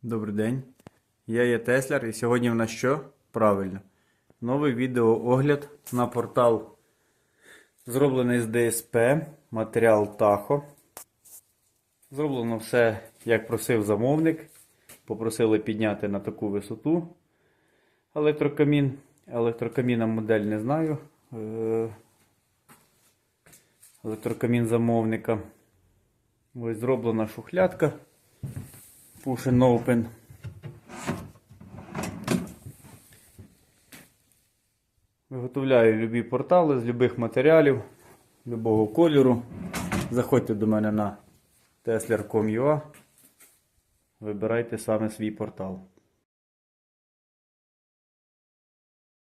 Добрий день, я є Тесляр і сьогодні в нас що? Правильно. Новий відеоогляд на портал, зроблений з ДСП, матеріал Tahoe. Зроблено все, як просив замовник. Попросили підняти на таку висоту електрокамін. Електрокаміна модель не знаю. Електрокамін замовника. Ось зроблена шухлядка. Push and open. Виготовляю любі портали з любих матеріалів, любого кольору. Заходьте до мене на teslar.com.ua. Вибирайте саме свій портал.